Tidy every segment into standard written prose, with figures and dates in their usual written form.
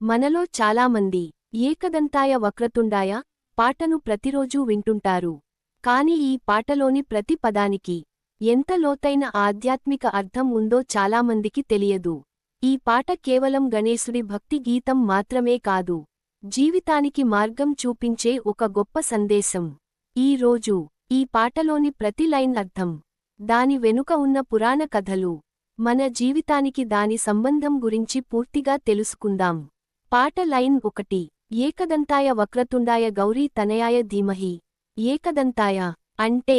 మనలో చాలామంది ఏకదంతాయ వక్రతుండాయ పాటను ప్రతిరోజూ వింటుంటారు. కాని ఈ పాటలోని ప్రతి పదానికి ఎంత లోతైన ఆధ్యాత్మిక అర్థం ఉందో చాలామందికి తెలియదు. ఈ పాట కేవలం గణేశుడి భక్తి గీతం మాత్రమే కాదు, జీవితానికి మార్గం చూపించే ఒక గొప్ప సందేశం. ఈ రోజు ఈ పాటలోని ప్రతి లైన్ అర్థం, దాని వెనుక ఉన్న పురాణ కథలు, మన జీవితానికి దాని సంబంధం గురించి పూర్తిగా తెలుసుకుందాం. పాట లైన్ 1. ఏకదంతాయ వక్రతుండాయ గౌరీ తనయాయ ధీమహి. ఏకదంతాయ అంటే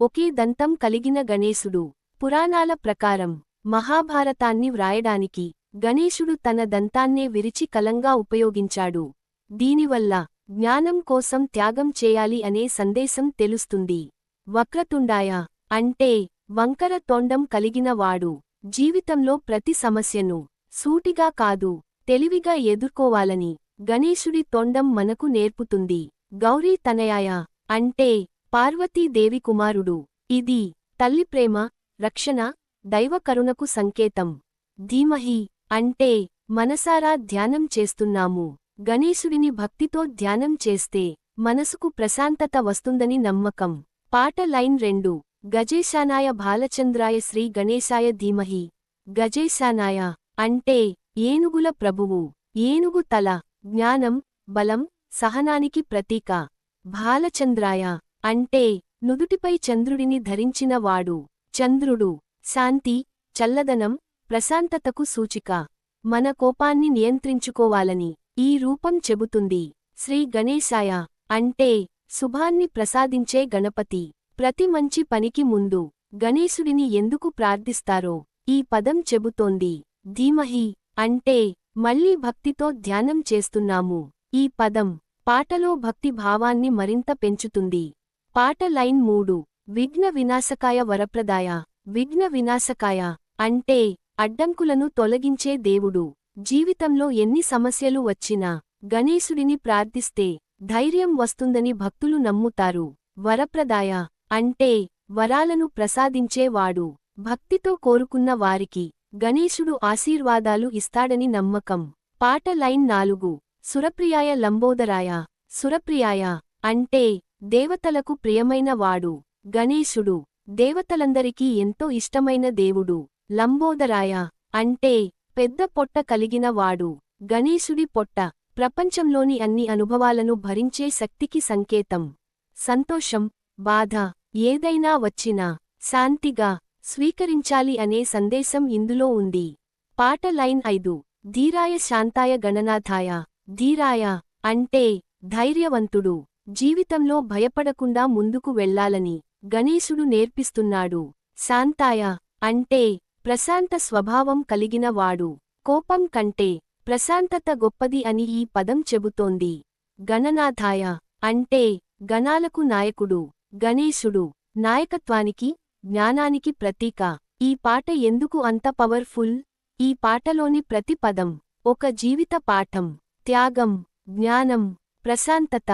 ఒకే దంతం కలిగిన గణేశుడు. పురాణాల ప్రకారం మహాభారతాన్ని వ్రాయడానికి గణేశుడు తన దంతాన్నే విరిచి కలంగా ఉపయోగించాడు. దీనివల్ల జ్ఞానం కోసం త్యాగం చేయాలి అనే సందేశం తెలుస్తుంది. వక్రతుండాయ అంటే వంకర తొండం కలిగిన వాడు. జీవితంలో ప్రతి సమస్యను సూటిగా కాదు, తెలివిగా ఎదుర్కోవాలని గణేశుడి తొండం మనకు నేర్పుతుంది. గౌరీ తనయాయ అంటే పార్వతీదేవి కుమారుడు. ఇది తల్లి ప్రేమ, రక్షణ, దైవ కరుణకు సంకేతం. ధీమహి అంటే మనసారా ధ్యానం చేస్తున్నాము. గణేశుడిని భక్తితో ధ్యానం చేస్తే మనసుకు ప్రశాంతత వస్తుందని నమ్మకం. పాట లైన్ 2. గజేశానాయ బాలచంద్రాయ శ్రీ గణేశాయ ధీమహి. గజేశానాయ అంటే ఏనుగుల ప్రభువు. ఏనుగు తల జ్ఞానం, బలం, సహనానికి ప్రతీక. బాలచంద్రాయ అంటే నుదుటిపై చంద్రుడిని ధరించిన వాడు. చంద్రుడు శాంతి, చల్లదనం, ప్రశాంతతకు సూచిక. మన కోపాన్ని నియంత్రించుకోవాలని ఈ రూపం చెబుతుంది. శ్రీ గణేశాయ అంటే శుభాన్ని ప్రసాదించే గణపతి. ప్రతి మంచి పనికి ముందు గణేశుడిని ఎందుకు ప్రార్థిస్తారో ఈ పదం చెబుతోంది. ధీమహి అంటే మళ్ళీ భక్తితో ధ్యానం చేస్తున్నాము. ఈ పదం పాటలో భక్తి భావాన్ని మరింత పెంచుతుంది. పాట లైన్ 3. విఘ్న వినాశకాయ వరప్రదాయ. విఘ్న వినాశకాయ అంటే అడ్డంకులను తొలగించే దేవుడు. జీవితంలో ఎన్ని సమస్యలు వచ్చినా గణేశుడిని ప్రార్థిస్తే ధైర్యం వస్తుందని భక్తులు నమ్ముతారు. వరప్రదాయ అంటే వరాలను ప్రసాదించేవాడు. భక్తితో కోరుకున్న వారికి గణేశుడు ఆశీర్వాదాలు ఇస్తాడని నమ్మకం. పాట లైన్ 4. సురప్రియాయ లంబోదరాయ. సురప్రియాయ అంటే దేవతలకు ప్రియమైన వాడు. గణేశుడు దేవతలందరికీ ఎంతో ఇష్టమైన దేవుడు. లంబోదరాయ అంటే పెద్ద పొట్ట కలిగిన వాడు. గణేశుడి పొట్ట ప్రపంచంలోని అన్ని అనుభవాలను భరించే శక్తికి సంకేతం. సంతోషం, బాధ ఏదైనా వచ్చినా శాంతిగా స్వీకరించాలి అనే సందేశం ఇందులో ఉంది. పాట లైన్ 5. ధీరాయ శాంతాయ గణనాథాయ. ధీరాయ అంటే ధైర్యవంతుడు. జీవితంలో భయపడకుండా ముందుకు వెళ్లాలని గణేశుడు నేర్పిస్తున్నాడు. శాంతాయ అంటే ప్రశాంత స్వభావం కలిగిన వాడు. కోపం కంటే ప్రశాంతత గొప్పది అని ఈ పదం చెబుతోంది. గణనాథాయ అంటే గణాలకు నాయకుడు. గణేశుడు నాయకత్వానికి, జ్ఞానానికి ప్రతీక. ఈ పాట ఎందుకు అంత పవర్ఫుల్? ఈ పాటలోని ప్రతి పదం ఒక జీవిత పాఠం. త్యాగం, జ్ఞానం, ప్రశాంతత,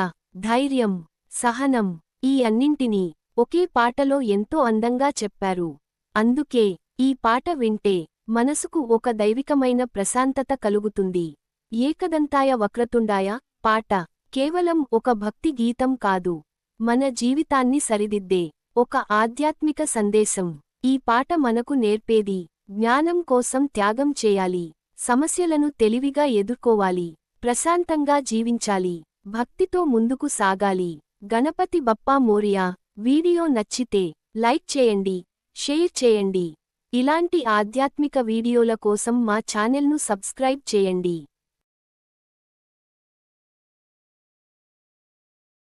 ధైర్యం, సహనం ఈ అన్నింటినీ ఒకే పాటలో ఎంతో అందంగా చెప్పారు. అందుకే ఈ పాట వింటే మనసుకు ఒక దైవికమైన ప్రశాంతత కలుగుతుంది. ఏకదంతాయ వక్రతుండాయ పాట కేవలం ఒక భక్తి గీతం కాదు, మన జీవితాన్ని సరిదిద్దే ఒక ఆధ్యాత్మిక సందేశం. ఈ పాట మనకు నేర్పేది జ్ఞానం కోసం త్యాగం చేయాలి, సమస్యలను తెలివిగా ఎదుర్కోవాలి, ప్రశాంతంగా జీవించాలి, భక్తితో ముందుకు సాగాలి. గణపతి బప్పా మోరియా. వీడియో నచ్చితే లైక్ చేయండి, షేర్ చేయండి. ఇలాంటి ఆధ్యాత్మిక వీడియోల కోసం మా ఛానెల్ను సబ్స్క్రైబ్ చేయండి.